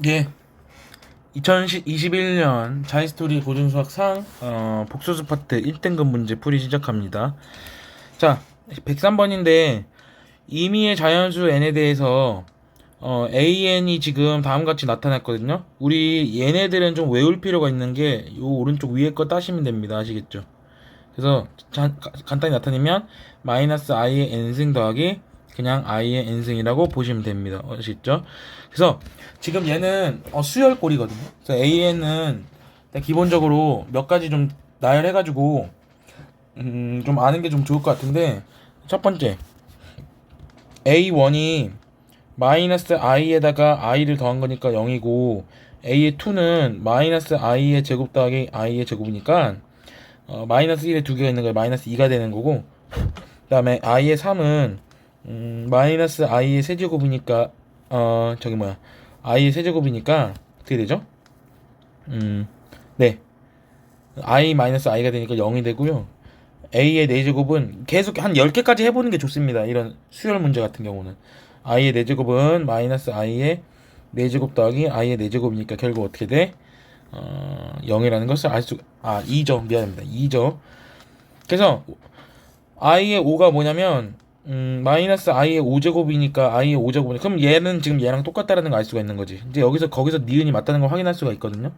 예, 2021년 자이스토리 고등수학상 복수수 파트 1등급 문제 풀이 시작합니다. 자, 103번인데 임의의 자연수 n에 대해서 an이 지금 다음같이 나타났거든요. 우리 얘네들은 좀 외울 필요가 있는 게 요 오른쪽 위에 거 따시면 됩니다. 아시겠죠? 그래서 간단히 나타내면 마이너스 i의 n승 더하기 그냥 i의 n승이라고 보시면 됩니다. 아시겠죠? 그래서 지금 얘는 수열꼴이거든요. 그래서 an은 기본적으로 몇 가지 좀 나열해가지고 좀 아는 게 좀 좋을 것 같은데, 첫 번째 a1이 마이너스 i에다가 i를 더한 거니까 0이고, a의 2는 마이너스 i의 제곱 더하기 i의 제곱이니까 마이너스 1에 두 개가 있는 거예요. 마이너스 2가 되는 거고, 그 다음에 i의 3은 마이너스 i의 세제곱이니까 i의 세제곱이니까 어떻게 되죠? 네, i 마이너스 i가 되니까 0이 되고요. a의 4제곱은 계속 한 10개까지 해보는 게 좋습니다. 이런 수열 문제 같은 경우는 i의 4제곱은 마이너스 i의 4제곱 더하기 i의 4제곱이니까 결국 어떻게 돼? 0이라는 것을 알 수, 2죠. 미안합니다. 2죠. 그래서 i의 5가 뭐냐면 마이너스 i의 5제곱이니까 i의 5제곱이니까, 그럼 얘는 지금 얘랑 똑같다라는 걸 알 수가 있는 거지. 이제 여기서 거기서 니은이 맞다는 걸 확인할 수가 있거든요.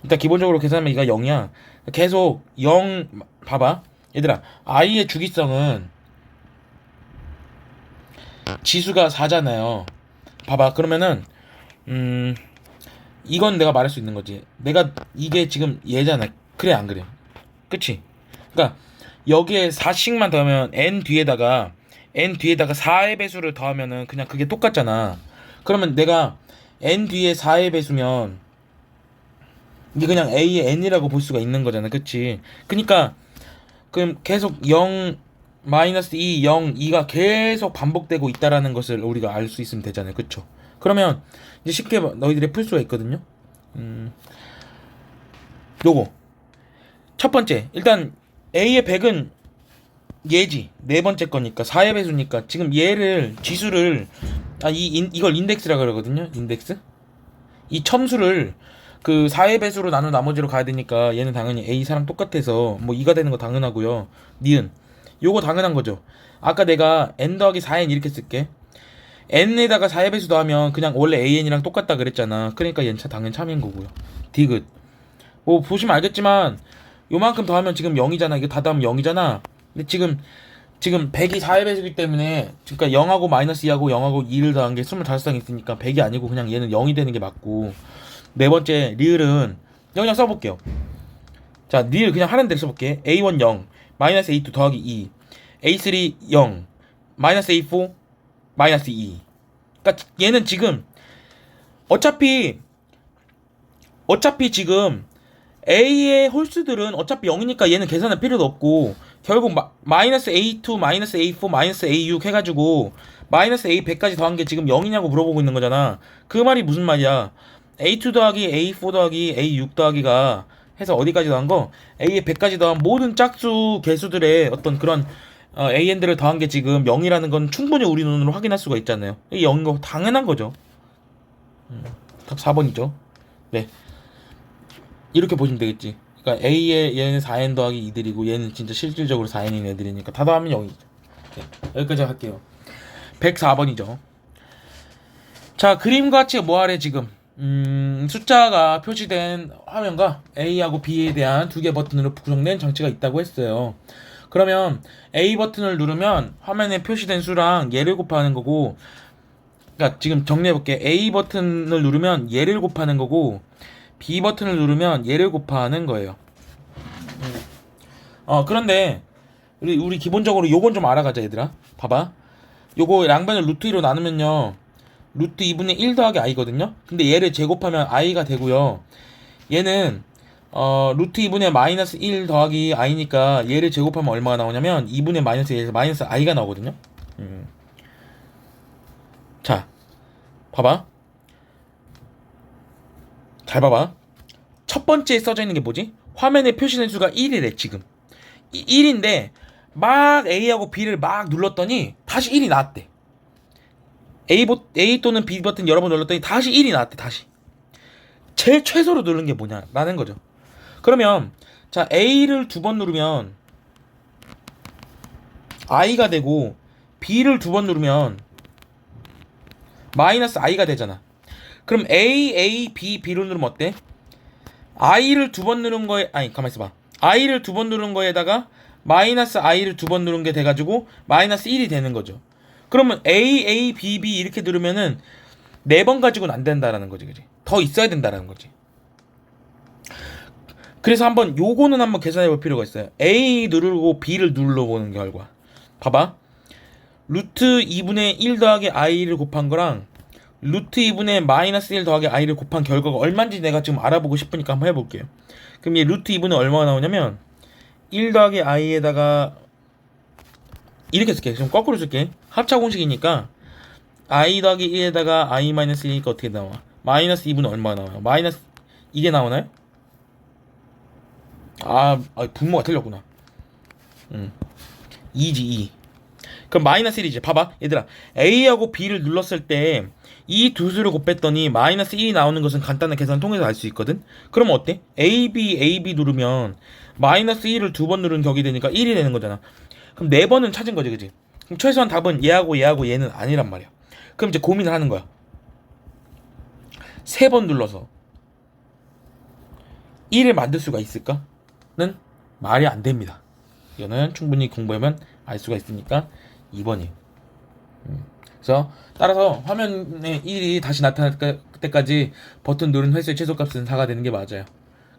일단 기본적으로 계산하면 이가 0이야. 계속 0 봐봐. 얘들아, i의 주기성은 지수가 4잖아요. 봐봐. 그러면은 이건 내가 말할 수 있는 거지. 내가 이게 지금 얘잖아. 그래 안 그래? 그치? 그러니까 여기에 4씩만 더하면 n 뒤에다가 4의 배수를 더하면은 그냥 그게 똑같잖아. 그러면 내가 n 뒤에 4의 배수면 이게 그냥 a의 n이라고 볼 수가 있는 거잖아. 그치? 그니까 그럼 계속 0 마이너스 2 0 2가 계속 반복되고 있다라는 것을 우리가 알 수 있으면 되잖아요. 그쵸? 그러면 이제 쉽게 너희들이 풀 수가 있거든요. 요거 첫 번째, 일단 a의 100은 얘지. 네 번째 거니까 4의 배수니까 지금 얘를 지수를 이걸 인덱스라 그러거든요. 인덱스. 이 첨수를 그 4의 배수로 나눈 나머지로 가야 되니까 얘는 당연히 a 사랑 똑같아서 뭐 2가 되는 거 당연하고요. 니은 요거 당연한 거죠. 아까 내가 n 더하기 4n 이렇게 쓸게. n에다가 4의 배수 더하면 그냥 원래 an이랑 똑같다 그랬잖아. 그러니까 얘는 당연히 참인 거고요. 디귿. 뭐 보시면 알겠지만 요만큼 더하면 지금 0이잖아. 이거 다 더하면 0이잖아. 근데 지금 100이 4의 배수기 때문에, 그러니까 0하고 마이너스 2하고 0하고 2를 더한 게 25쌍 있으니까 100이 아니고 그냥 얘는 0이 되는 게 맞고, 네 번째 리을은 그냥 써볼게요. 자, 리을 그냥 하는 대로 써볼게. a1 0 마이너스 a2 더하기 2 a3 0 마이너스 a4 마이너스 2. 그러니까 얘는 지금 어차피 지금 A의 홀수들은 어차피 0이니까 얘는 계산할 필요도 없고, 결국 마이너스 A2, 마이너스 A4, 마이너스 A6 해가지고 마이너스 A100까지 더한 게 지금 0이냐고 물어보고 있는 거잖아. 그 말이 무슨 말이야? A2 더하기 A4 더하기 A6 더하기가 해서 어디까지 더한 거? A의 100까지 더한 모든 짝수 개수들의 어떤 그런 AN들을 더한 게 지금 0이라는 건 충분히 우리 눈으로 확인할 수가 있잖아요. 이 0인 거 당연한 거죠. 답 4번이죠. 네. 이렇게 보시면 되겠지. 그러니까 A의 얘는 4n 더하기 2들이고 얘는 진짜 실질적으로 4n인 애들이니까 다 더하면 0이죠. 네, 여기까지 할게요. 104번이죠. 자, 그림과 같이 뭐하래 지금. 숫자가 표시된 화면과 A하고 B에 대한 두 개 버튼으로 구성된 장치가 있다고 했어요. 그러면 A 버튼을 누르면 화면에 표시된 수랑 얘를 곱하는 거고, 그러니까 지금 정리해볼게. A 버튼을 누르면 얘를 곱하는 거고, B 버튼을 누르면 얘를 곱하는 거예요. 그런데 우리 기본적으로 요건 좀 알아가자 얘들아. 봐봐. 요거 양변을 루트 2로 나누면요, 루트 2분의 1 더하기 i거든요. 근데 얘를 제곱하면 i가 되고요. 얘는 루트 2분의 마이너스 1 더하기 i니까 얘를 제곱하면 얼마가 나오냐면 2분의 마이너스 1에서 마이너스 i가 나오거든요. 자, 봐봐. 잘 봐봐. 첫 번째에 써져 있는 게 뭐지? 화면에 표시된 수가 1이래 지금. 1인데 막 A하고 B를 막 눌렀더니 다시 1이 나왔대. A 또는 B 버튼 여러 번 눌렀더니 다시 1이 나왔대. 다시 제일 최소로 누르는 게 뭐냐 라는 거죠. 그러면 자 A를 두 번 누르면 I가 되고 B를 두 번 누르면 마이너스 I가 되잖아. 그럼 A, B, B로 누르면 어때? I를 두 번 누른 거에 가만히 있어봐. I를 두 번 누른 거에다가 마이너스 I를 두 번 누른 게 돼가지고 마이너스 1이 되는 거죠. 그러면 A, B, B 이렇게 누르면은 4번 가지고는 안 된다라는 거지, 그지? 더 있어야 된다라는 거지. 그래서 요거는 한번 계산해 볼 필요가 있어요. A 누르고 B를 눌러보는 결과. 봐봐. 루트 2분의 1 더하기 I를 곱한 거랑 루트 2분의 마이너스 1 더하기 I를 곱한 결과가 얼마인지 내가 지금 알아보고 싶으니까 한번 해볼게요. 그럼 얘 루트 2분의 얼마가 나오냐면 1 더하기 I에다가 이렇게 쓸게. 지금 거꾸로 쓸게. 합차 공식이니까 I 더하기 1에다가 I 마이너스 1이니까 어떻게 나와? 마이너스 2분의 얼마가 나와요? 마이너스 이게 나오나요? 분모가 틀렸구나. 2지 2. 그럼 마이너스 1이지. 봐봐 얘들아, A하고 B를 눌렀을 때 이 두 수를 곱했더니 마이너스 1이 나오는 것은 간단한 계산 통해서 알 수 있거든. 그러면 어때? AB 누르면 마이너스 1을 두 번 누른 격이 되니까 1이 되는 거잖아. 그럼 4번은 찾은 거지, 그지? 그럼 최소한 답은 얘하고 얘는 아니란 말이야. 그럼 이제 고민을 하는 거야. 3번 눌러서 1을 만들 수가 있을까?는 말이 안 됩니다. 이거는 충분히 공부하면 알 수가 있으니까 2번이에요. 그래서 따라서 화면에 1이 다시 나타날 때까지 버튼 누른 횟수의 최소값은 4가 되는 게 맞아요.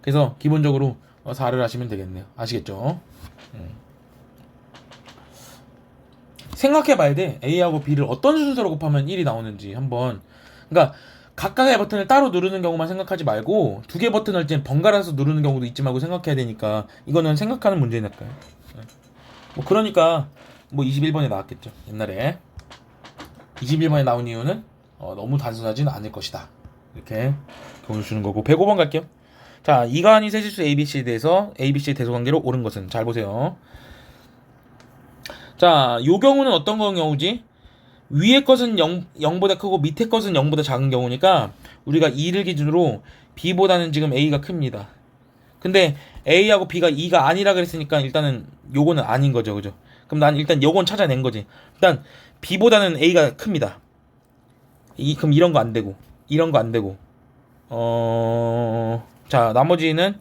그래서 기본적으로 4를 하시면 되겠네요. 아시겠죠? 생각해봐야 돼. A하고 B를 어떤 순서로 곱하면 1이 나오는지 한번. 그러니까 각각의 버튼을 따로 누르는 경우만 생각하지 말고 두 개 버튼을 이제 번갈아서 누르는 경우도 있지 말고 생각해야 되니까 이거는 생각하는 문제니까요. 뭐 그러니까 뭐 21번에 나왔겠죠. 옛날에 21번에 나온 이유는 너무 단순하지는 않을 것이다. 이렇게 교훈을 주는 거고. 105번 갈게요. 자, 이가한이 세실수 ABC에 대해서 ABC의 대소관계로 옳은 것은, 잘 보세요. 자, 요 경우는 어떤 경우지? 위의 것은 0보다 크고 밑에 것은 0보다 작은 경우니까 우리가 2를 기준으로 B보다는 지금 A가 큽니다. 근데 A하고 B가 2가 아니라 그랬으니까 일단은 요거는 아닌 거죠, 그죠? 그럼 난 일단 요건 찾아낸 거지. 일단 B보다는 A가 큽니다. 그럼 이런 거 안 되고, 이런 거 안 되고. 자, 나머지는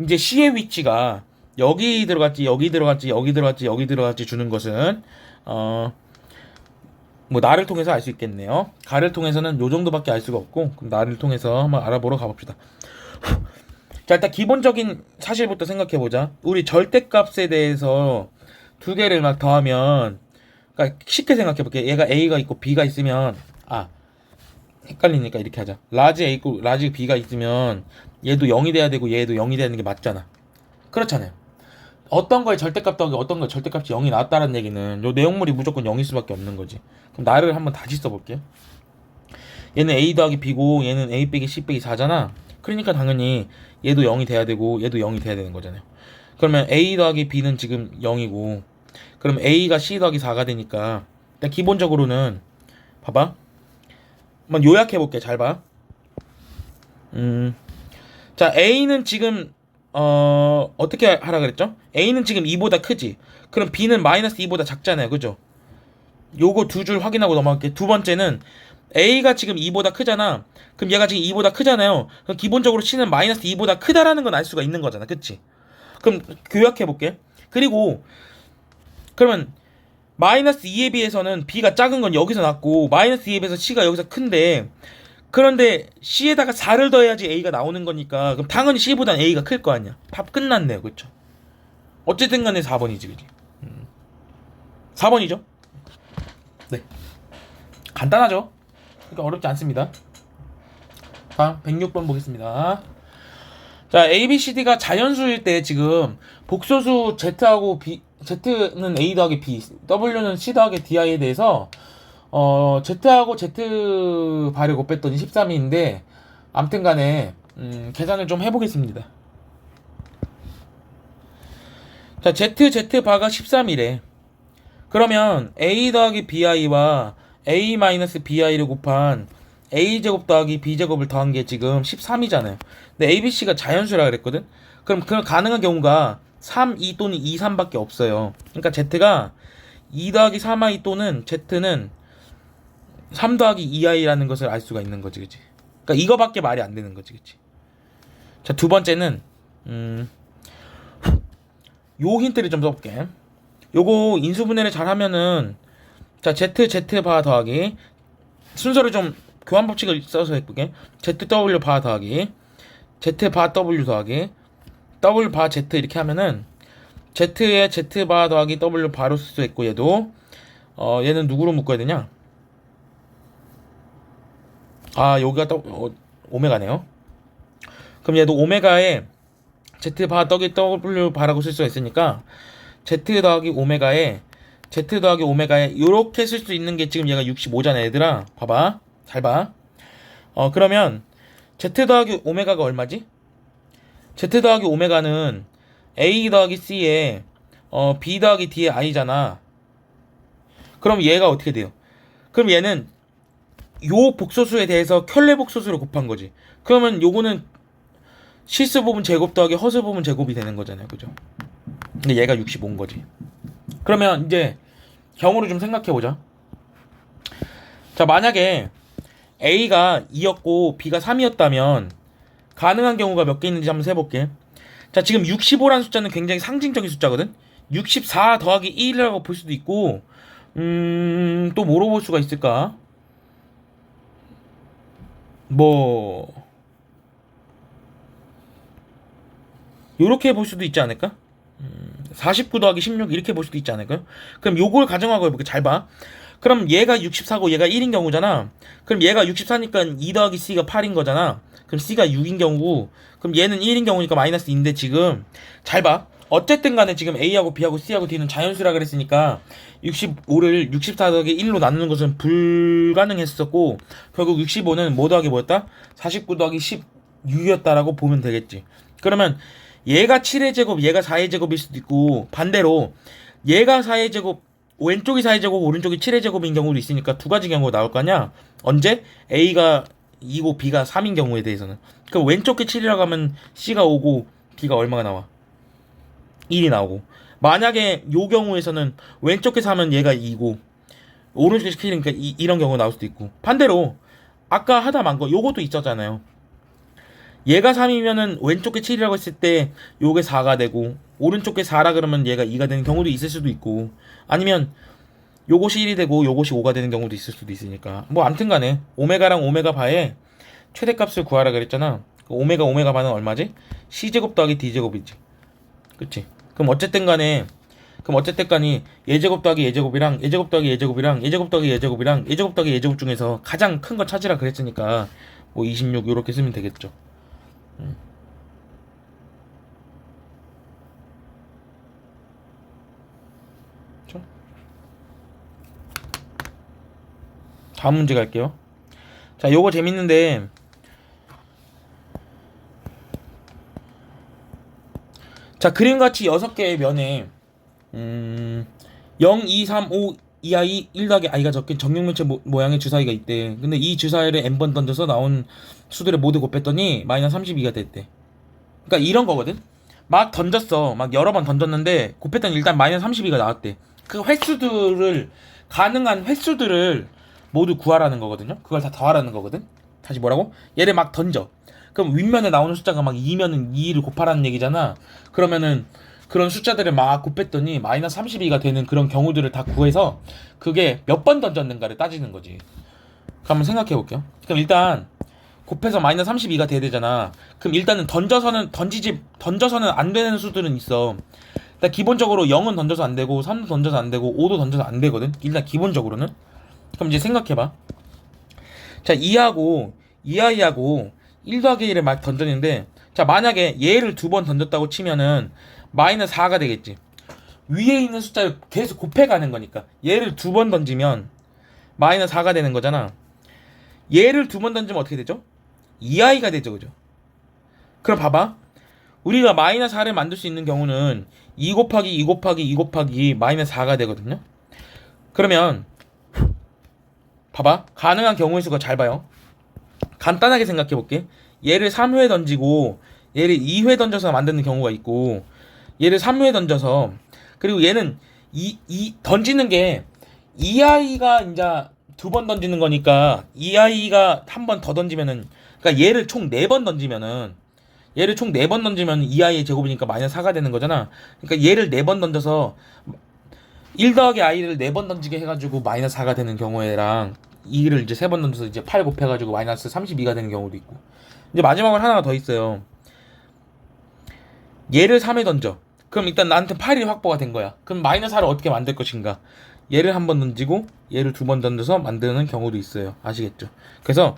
이제 C의 위치가 여기 들어갔지, 여기 들어갔지, 여기 들어갔지, 여기 들어갔지 주는 것은 뭐 나를 통해서 알 수 있겠네요. 가를 통해서는 요 정도밖에 알 수가 없고, 그럼 나를 통해서 한번 알아보러 가봅시다. 자, 일단 기본적인 사실부터 생각해보자. 우리 절대값에 대해서 두 개를 막 더하면, 그러니까 쉽게 생각해볼게. 얘가 A가 있고 B가 있으면, 헷갈리니까 이렇게 하자. 라지 A 있고 라지 B가 있으면 얘도 0이 돼야 되고 얘도 0이 되는 게 맞잖아. 그렇잖아요. 어떤 거에 절대값 더하기 어떤 거에 절대값이 0이 나왔다는 얘기는 요 내용물이 무조건 0일 수밖에 없는 거지. 그럼 나를 한번 다시 써볼게요. 얘는 A 더하기 B고 얘는 A 빼기 C 빼기 4잖아. 그러니까 당연히 얘도 0이 돼야 되고 얘도 0이 돼야 되는 거잖아요. 그러면 A 더하기 B는 지금 0이고, 그럼 A가 C 더하기 4가 되니까 일단 기본적으로는 봐봐. 한번 요약해볼게. 잘 봐. 자, A는 지금 어떻게 하라 그랬죠? A는 지금 2보다 크지. 그럼 B는 마이너스 2보다 작잖아요, 그죠? 요거 두 줄 확인하고 넘어갈게. 두 번째는 A가 지금 2보다 크잖아. 그럼 얘가 지금 2보다 크잖아요. 그럼 기본적으로 C는 마이너스 2보다 크다라는 건 알 수가 있는 거잖아, 그치? 그럼 요약해볼게. 그리고 그러면 마이너스 2에 비해서는 B가 작은 건 여기서 낮고 마이너스 2에 비해서 C가 여기서 큰데, 그런데 C에다가 4를 더해야지 A가 나오는 거니까 그럼 당연히 C보다는 A가 클 거 아니야. 답 끝났네요, 그쵸? 어쨌든 간에 4번이지, 그치? 4번이죠? 네, 간단하죠? 그러니까 어렵지 않습니다. 다음 106번 보겠습니다. 자, ABCD가 자연수일 때 지금 복소수 Z하고 B, Z는 A 더하기 B, W는 C 더하기 DI에 대해서 Z하고 Z 발을 곱했더니 13인데 암튼 간에 계산을 좀 해보겠습니다. 자, Z 바가 13이래. 그러면 A 더하기 BI와 a-bi를 곱한 a제곱 더하기 b제곱을 더한 게 지금 13이잖아요. 근데 abc가 자연수라 그랬거든. 그럼 그 가능한 경우가 3, 2 또는 2, 3밖에 없어요. 그러니까 z가 2 더하기 3i 또는 z는 3 더하기 2i라는 것을 알 수가 있는 거지, 그치? 그러니까 이거밖에 말이 안 되는 거지, 그치? 자, 두 번째는 요 힌트를 좀 써볼게. 요거 인수분해를 잘하면은 자 z 바 더하기 순서를 좀 교환 법칙을 써서 해볼게. zw 바 더하기 z 바 w 더하기 w 바 z 이렇게 하면은 z에 z 바 더하기 w 바로 쓸 수 있고 얘도 얘는 누구로 묶어야 되냐? 아 여기가 오메가네요. 그럼 얘도 오메가에 z 바 더하기 w 바라고 쓸 수가 있으니까 z 더하기 오메가에 z 더하기 오메가에 요렇게 쓸 수 있는 게 지금 얘가 65잖아 얘들아. 봐봐 잘 봐. 그러면 z 더하기 오메가가 얼마지? z 더하기 오메가는 a 더하기 c에 b 더하기 d의 i잖아. 그럼 얘가 어떻게 돼요? 그럼 얘는 요 복소수에 대해서 켤레 복소수로 곱한 거지. 그러면 요거는 실수 부분 제곱 더하기 허수 부분 제곱이 되는 거잖아요, 그죠? 근데 얘가 65인 거지. 그러면 이제 경우를 좀 생각해 보자. 자, 만약에 A가 2였고 B가 3이었다면 가능한 경우가 몇 개 있는지 한번 세볼게. 자, 지금 65라는 숫자는 굉장히 상징적인 숫자거든. 64 더하기 1이라고 볼 수도 있고, 또 뭐로 볼 수가 있을까? 요렇게 볼 수도 있지 않을까? 49 더하기 16 이렇게 볼 수도 있지 않을까요? 그럼 요걸 가정하고 해볼게. 잘 봐. 그럼 얘가 64고 얘가 1인 경우잖아. 그럼 얘가 64니까 2 더하기 C가 8인 거잖아. 그럼 C가 6인 경우고, 그럼 얘는 1인 경우니까 마이너스 2인데 지금 잘 봐. 어쨌든 간에 지금 A하고 B하고 C하고 D는 자연수라 그랬으니까 65를 64 더하기 1로 나누는 것은 불가능했었고, 결국 65는 뭐 더하기 뭐였다? 49 더하기 16이었다라고 보면 되겠지. 그러면 얘가 7의 제곱, 얘가 4의 제곱일 수도 있고, 반대로 얘가 4의 제곱, 왼쪽이 4의 제곱, 오른쪽이 7의 제곱인 경우도 있으니까 두 가지 경우가 나올 거 아니야? 언제? A가 2고 B가 3인 경우에 대해서는. 그럼 왼쪽 게 7이라고 하면 C가 5고 B가 얼마가 나와? 1이 나오고. 만약에 요 경우에서는 왼쪽 게 4면 얘가 2고 오른쪽 게 7이니까 이런 경우가 나올 수도 있고. 반대로 아까 하다 만 거 요것도 있었잖아요. 얘가 3이면은 왼쪽 게 7이라고 했을 때 요게 4가 되고 오른쪽 게 4라 그러면 얘가 2가 되는 경우도 있을 수도 있고, 아니면 요것이 1이 되고 요것이 5가 되는 경우도 있을 수도 있으니까 뭐 암튼 간에 오메가랑 오메가 바의 최대값을 구하라 그랬잖아. 오메가 바는 얼마지? C제곱 더하기 D제곱이지. 그치? 그럼 어쨌든 간에 얘제곱 더하기 얘제곱이랑 얘제곱 더하기 얘제곱이랑 얘제곱 더하기 얘제곱이랑 얘제곱 더하기 얘제곱 중에서 가장 큰 거 찾으라 그랬으니까 뭐 26 요렇게 쓰면 되겠죠. 다음 문제 갈게요. 자, 요거 재밌는데 자, 그림같이 6개의 면에 0, 2, 3, 5, 2i, 1 더하기 i가 적힌 정육면체 모양의 주사위가 있대. 근데 이 주사위를 n번 던져서 나온 수들을 모두 곱했더니 마이너스 32가 됐대. 그러니까 이런 거거든. 막 던졌어. 막 여러 번 던졌는데 곱했더니 일단 마이너스 32가 나왔대. 그 횟수들을, 가능한 횟수들을 모두 구하라는 거거든요. 그걸 다 더하라는 거거든. 다시 뭐라고? 얘를 막 던져. 그럼 윗면에 나오는 숫자가 막 2면은 2를 곱하라는 얘기잖아. 그러면은 그런 숫자들을 막 곱했더니 마이너스 32가 되는 그런 경우들을 다 구해서 그게 몇 번 던졌는가를 따지는 거지. 그럼 한번 생각해 볼게요. 그럼 일단 곱해서 마이너스 32가 돼야 되잖아. 그럼 일단은 던져서는 안 되는 수들은 있어. 일단 기본적으로 0은 던져서 안 되고 3도 던져서 안 되고 5도 던져서 안 되거든. 일단 기본적으로는. 그럼 이제 생각해봐. 자, 2하고 2i하고 1 더하기 1을 막 던졌는데, 자, 만약에 얘를 2번 던졌다고 치면은 마이너스 4가 되겠지. 위에 있는 숫자를 계속 곱해가는 거니까 얘를 2번 던지면 마이너스 4가 되는 거잖아. 얘를 2번 던지면 어떻게 되죠? 2i가 되죠, 그죠? 그럼 봐봐. 우리가 마이너스 4를 만들 수 있는 경우는 2 곱하기 2 곱하기 2 곱하기 마이너스 4가 되거든요. 그러면 봐봐. 가능한 경우의 수가 잘 봐요. 간단하게 생각해 볼게. 얘를 3회 던지고 얘를 2회 던져서 만드는 경우가 있고, 얘를 3회 던져서, 그리고 얘는 이 던지는 게 이 아이가 이제 2번 던지는 거니까 이 아이가 한 번 더 던지면은, 그러니까 얘를 총 4번 던지면은, 얘를 총 4번 던지면 이 아이의 제곱이니까 마이너스 4가 되는 거잖아. 그러니까 얘를 4번 던져서 1 더하기 i를 4번 던지게 해가지고 마이너스 4가 되는 경우에랑, 2를 이제 3번 던져서 이제 8 곱해가지고 마이너스 32가 되는 경우도 있고. 이제 마지막으로 하나가 더 있어요. 얘를 3에 던져. 그럼 일단 나한테 8이 확보가 된 거야. 그럼 마이너스 4를 어떻게 만들 것인가? 얘를 한 번 던지고 얘를 2번 던져서 만드는 경우도 있어요. 아시겠죠? 그래서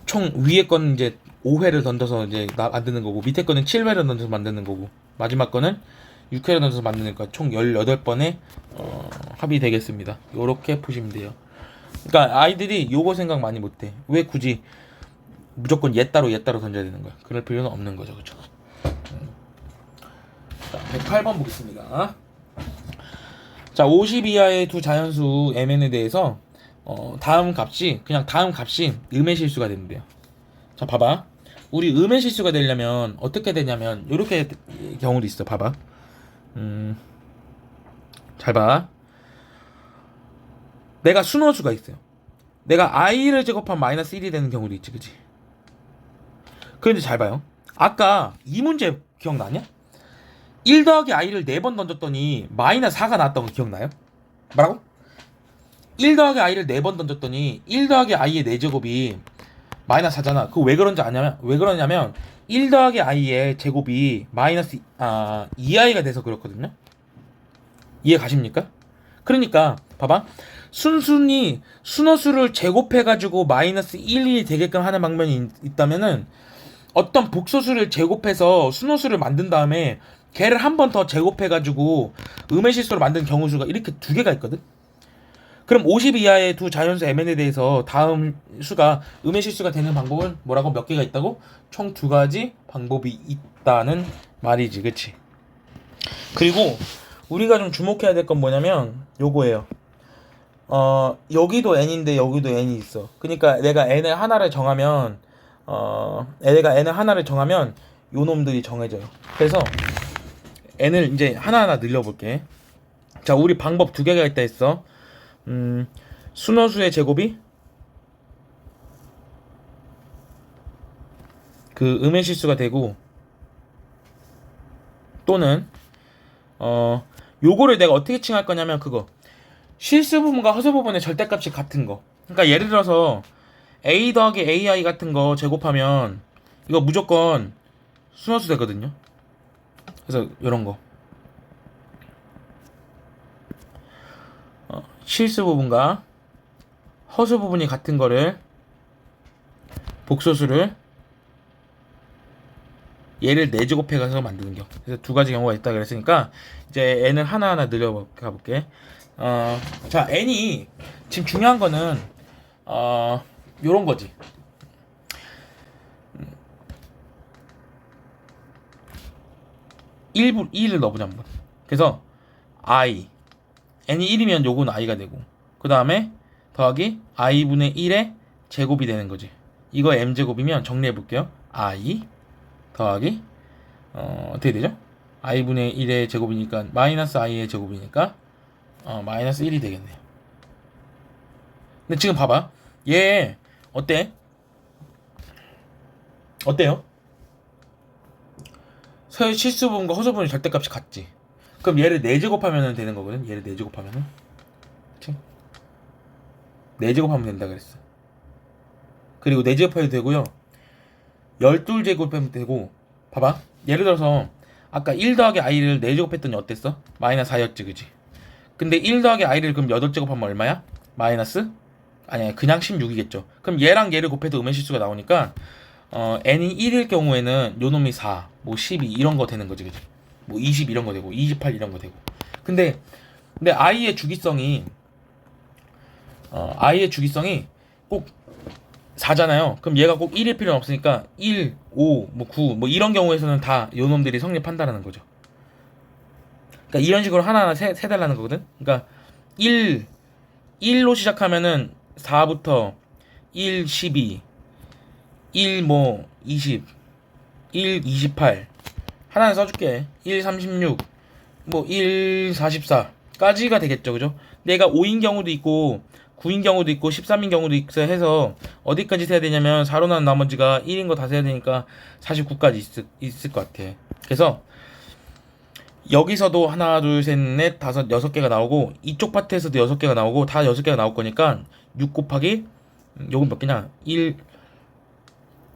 총 위에 거는 이제 5회를 던져서 이제 만드는 거고, 밑에 거는 7회를 던져서 만드는 거고, 마지막 거는 6회를 던져서 만드는 거, 총 18번의 합이 되겠습니다. 요렇게 보시면 돼요. 그러니까 아이들이 요거 생각 많이 못해. 왜 굳이 무조건 얘 따로 던져야 되는 거야? 그럴 필요는 없는 거죠, 그렇죠? 자, 108번 보겠습니다. 자, 50 이하의 두 자연수 mn에 대해서 다음 값이 음의 실수가 된대요. 자, 봐봐. 우리 음의 실수가 되려면 어떻게 되냐면 요렇게 경우도 있어. 봐봐. 잘 봐. 내가 순호수가 있어요. 내가 i를 제곱하면 마이너스 1이 되는 경우도 있지, 그치? 그런데 잘 봐요. 아까 이 문제 기억나냐? 1 더하기 i를 4번 던졌더니 마이너스 4가 나왔던 거 기억나요? 뭐라고? 1 더하기 i를 4번 던졌더니 1 더하기 i의 4제곱이 마이너스 4잖아. 그거 왜 그러냐면 1 더하기 i의 제곱이 마이너스 2i가 돼서 그렇거든요. 이해 가십니까? 그러니까 봐봐. 순순히 순호수를 제곱해가지고 마이너스 1이 되게끔 하는 방면이 있다면은, 어떤 복소수를 제곱해서 순호수를 만든 다음에 걔를 한 번 더 제곱해가지고 음의 실수로 만든 경우수가 이렇게 2개가 있거든. 그럼 50 이하의 두 자연수 mn에 대해서 다음 수가 음의 실수가 되는 방법은 뭐라고? 몇 개가 있다고? 총 2가지 방법이 있다는 말이지, 그치? 그리고 우리가 좀 주목해야 될 건 뭐냐면 요거예요. 여기도 n인데 여기도 n이 있어. 그러니까 내가 n을 하나를 정하면 요 놈들이 정해져요. 그래서 n을 이제 하나하나 늘려볼게. 자, 우리 방법 2개가 있다 했어. 순호수의 제곱이 그 음의 실수가 되고, 또는 요거를 내가 어떻게 칭할 거냐면, 그거 실수 부분과 허수 부분의 절대값이 같은 거. 그러니까 예를 들어서 a 더하기 ai 같은 거 제곱하면 이거 무조건 순호수 되거든요. 그래서 요런 거 실수 부분과 허수 부분이 같은 거를, 복소수를 얘를 4제곱해 가서 만드는 경. 그래서 2가지 경우가 있다 그랬으니까 이제 n을 하나하나 늘려 가볼게. 자, n이 지금 중요한 거는 요런 거지. 음, 1을 넣어보자 한번. 그래서 i, n이 1이면 요건 i가 되고, 그 다음에 더하기 i분의 1의 제곱이 되는 거지. 이거 m제곱이면 정리해볼게요. i 더하기 어떻게 되죠? i분의 1의 제곱이니까 마이너스 i의 제곱이니까 마이너스 1이 되겠네요. 근데 지금 봐봐. 얘 어때? 어때요? 실수 부분과 허수 부분의 절대값이 같지. 그럼 얘를 4제곱하면 되는 거거든. 얘를 4제곱하면은, 그치? 4제곱하면 된다 그랬어. 그리고 4제곱해도 되고요, 12제곱하면 되고. 봐봐. 예를 들어서 아까 1 더하기 i를 4제곱했더니 어땠어? 마이너스 4였지, 그치? 근데 1 더하기 i를 그럼 8제곱하면 얼마야? 마이너스? 아니야, 그냥 16이겠죠. 그럼 얘랑 얘를 곱해도 음의 실수가 나오니까 n이 1일 경우에는 요 놈이 4, 뭐 12 이런 거 되는 거지, 그치? 뭐 20 이런 거 되고 28 이런 거 되고. 근데 i의 주기성이 꼭 4잖아요. 그럼 얘가 꼭 1일 필요는 없으니까 1, 5, 뭐 9, 뭐 이런 경우에서는 다 요 놈들이 성립한다는 거죠. 그러니까 이런 식으로 하나하나 세달라는 거거든. 그러니까 1, 1로 시작하면은 4부터 1, 12, 1 뭐 20, 1, 28 하나는 써줄게. 1, 36, 뭐 1, 44까지가 되겠죠, 그죠? 내가 5인 경우도 있고 9인 경우도 있고 13인 경우도 있어 해서 어디까지 세야 되냐면 4로 나눈 나머지가 1인 거 다 세야 되니까 49까지 있을 것 같아. 그래서 여기서도 하나, 둘, 셋, 넷, 다섯, 6개가 나오고 이쪽 파트에서도 6개가 나오고 다 6개가 나올 거니까 6 곱하기 요건 몇 개냐? 1,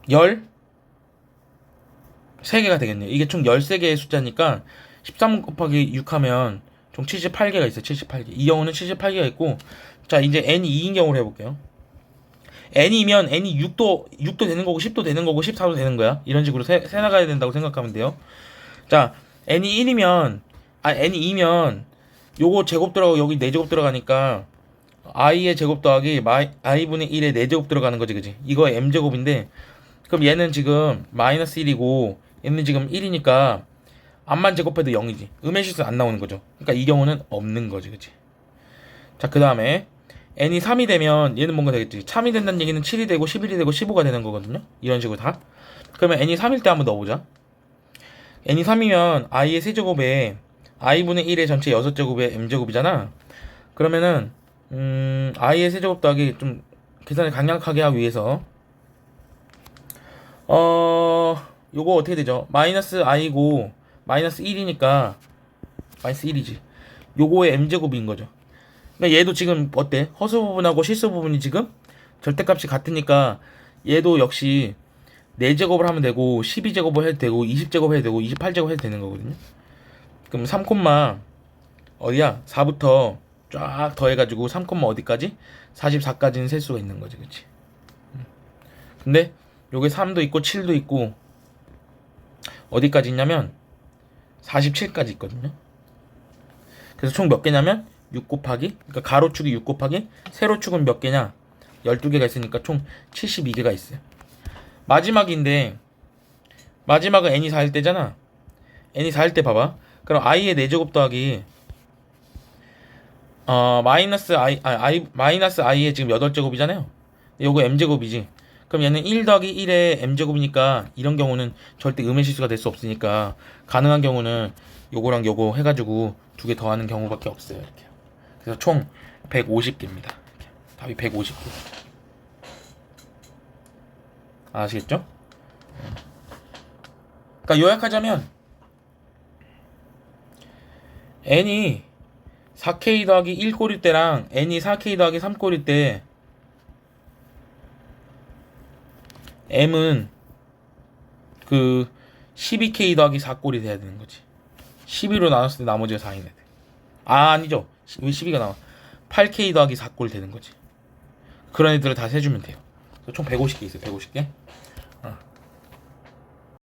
13개가 되겠네요. 이게 총 13개의 숫자니까 13 곱하기 6 하면 총 78개가 있어요. 78개. 이 경우는 78개가 있고 자 이제 n이 2인 경우로 해볼게요. n이면 n이 6도 되는 거고 10도 되는 거고 14도 되는 거야. 이런 식으로 세 나가야 된다고 생각하면 돼요. 자 n이 1이면 n이 2면 요거 제곱 들어가고 여기 4제곱 들어가니까 i의 제곱 더하기 i분의 1의 4제곱 들어가는 거지, 그지? 이거 m제곱인데 그럼 얘는 지금 마이너스 1이고 얘는 지금 1이니까 암만 제곱해도 0이지. 음의 실수 안 나오는 거죠. 그러니까 이 경우는 없는 거지, 그치? 자, 그 다음에 n이 3이 되면 얘는 뭔가 되겠지. 3이 된다는 얘기는 7이 되고 11이 되고 15가 되는 거거든요. 이런 식으로 다. 그러면 n이 3일 때 한번 넣어보자. n이 3이면 i의 세제곱에 i분의 1의 전체 6제곱에 m제곱이잖아. 그러면은 i의 세제곱 더하기 좀 계산을 강력하게 하기 위해서 요거 어떻게 되죠? 마이너스 i고 마이너스 1이니까 마이너스 1이지. 요거의 m제곱인 거죠. 그러니까 얘도 지금 어때? 허수 부분하고 실수 부분이 지금 절대값이 같으니까 얘도 역시 4제곱을 하면 되고 12제곱을 해도 되고 20제곱 해도 되고 28제곱 해도 되는 거거든요. 그럼 3, 어디야? 4부터 쫙 더해가지고 3, 어디까지? 44까지는 셀 수가 있는 거지, 그치? 근데 요게 3도 있고 7도 있고 어디까지 있냐면 47까지 있거든요. 그래서 총 몇 개냐면 6 곱하기 그러니까 가로축이 6 곱하기 세로축은 몇 개냐 12개가 있으니까 총 72개가 있어요. 마지막인데 마지막은 n이 4일 때잖아. n이 4일 때 봐봐. 그럼 i의 4제곱 더하기 마이너스 i의 지금 8제곱이잖아요. 요거 m제곱이지. 그럼 얘는 1 더하기 1의 m제곱이니까 이런 경우는 절대 음의 실수가 될 수 없으니까 가능한 경우는 요거랑 요거 해가지고 2개 더하는 경우밖에 없어요. 이렇게. 그래서 총 150개입니다. 답이 150개. 아시겠죠? 그러니까 요약하자면 n이 4k 더하기 1꼴일 때랑 n이 4k 더하기 3꼴일 때 m은 그 12k 더하기 4꼴이 돼야 되는 거지. 12로 나눴을 때 나머지가 4이네. 아니죠. 왜 12가 나와? 8k 더하기 4꼴 되는 거지. 그런 애들을 다 세주면 돼요. 총 150개 있어요. 150개.